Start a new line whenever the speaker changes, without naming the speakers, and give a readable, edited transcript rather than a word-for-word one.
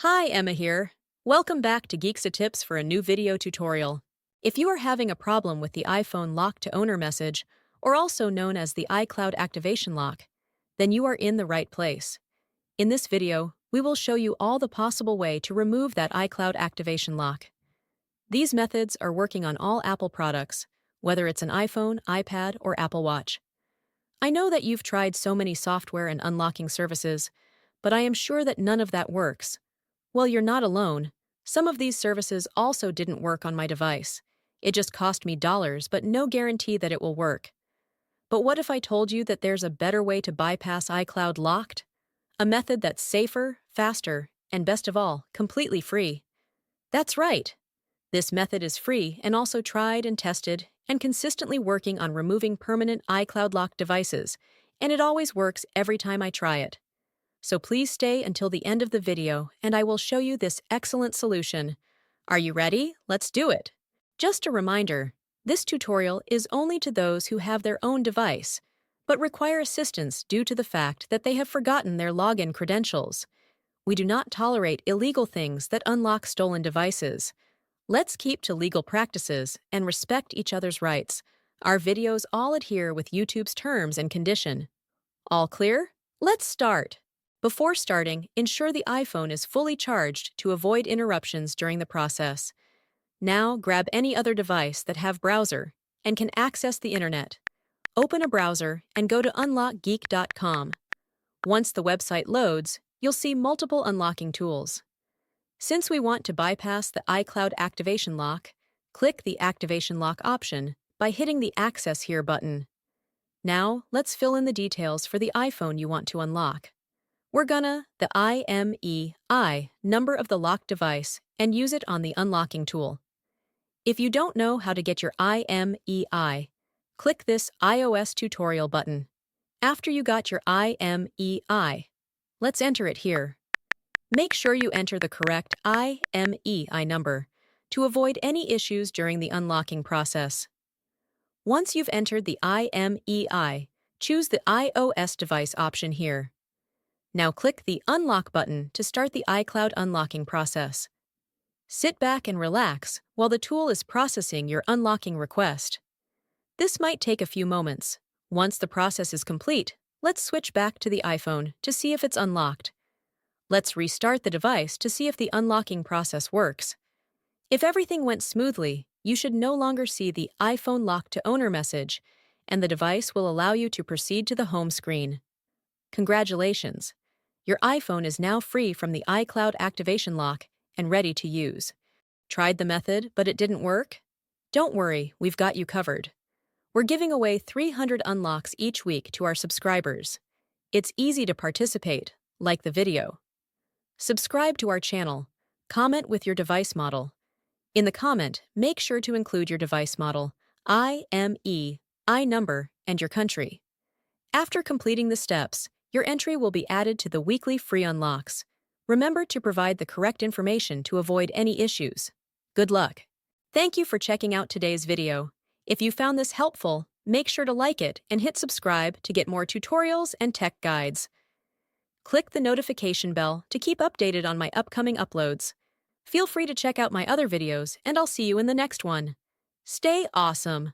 Hi, Emma here. Welcome back to Geeksa Tips for a new video tutorial. If you are having a problem with the iPhone lock to owner message, or also known as the iCloud activation lock, then you are in the right place. In this video, we will show you all the possible way to remove that iCloud activation lock. These methods are working on all Apple products, whether it's an iPhone, iPad, or Apple Watch. I know that you've tried so many software and unlocking services, but I am sure that none of that works. Well, you're not alone. Some of these services also didn't work on my device. It just cost me dollars, but no guarantee that it will work. But what if I told you that there's a better way to bypass iCloud locked? A method that's safer, faster, and best of all, completely free. That's right. This method is free and also tried and tested and consistently working on removing permanent iCloud locked devices, and it always works every time I try it. So please stay until the end of the video and I will show you this excellent solution. Are you ready? Let's do it! Just a reminder, this tutorial is only to those who have their own device, but require assistance due to the fact that they have forgotten their login credentials. We do not tolerate illegal things that unlock stolen devices. Let's keep to legal practices and respect each other's rights. Our videos all adhere with YouTube's terms and condition. All clear? Let's start! Before starting, ensure the iPhone is fully charged to avoid interruptions during the process. Now, grab any other device that have browser and can access the internet. Open a browser and go to unlockgeek.com. Once the website loads, you'll see multiple unlocking tools. Since we want to bypass the iCloud activation lock, click the Activation Lock option by hitting the Access Here button. Now, let's fill in the details for the iPhone you want to unlock. We're gonna the IMEI number of the locked device and use it on the unlocking tool. If you don't know how to get your IMEI, click this iOS tutorial button. After you got your IMEI, let's enter it here. Make sure you enter the correct IMEI number to avoid any issues during the unlocking process. Once you've entered the IMEI, choose the iOS device option here. Now click the Unlock button to start the iCloud unlocking process. Sit back and relax while the tool is processing your unlocking request. This might take a few moments. Once the process is complete, let's switch back to the iPhone to see if it's unlocked. Let's restart the device to see if the unlocking process works. If everything went smoothly, you should no longer see the iPhone lock to owner message, and the device will allow you to proceed to the home screen. Congratulations! Your iPhone is now free from the iCloud activation lock and ready to use. Tried the method, but it didn't work? Don't worry, we've got you covered. We're giving away 300 unlocks each week to our subscribers. It's easy to participate, like the video. Subscribe to our channel. Comment with your device model. In the comment, make sure to include your device model, IMEI number, and your country. After completing the steps, your entry will be added to the weekly free unlocks. Remember to provide the correct information to avoid any issues. Good luck! Thank you for checking out today's video. If you found this helpful, make sure to like it and hit subscribe to get more tutorials and tech guides. Click the notification bell to keep updated on my upcoming uploads. Feel free to check out my other videos, and I'll see you in the next one. Stay awesome!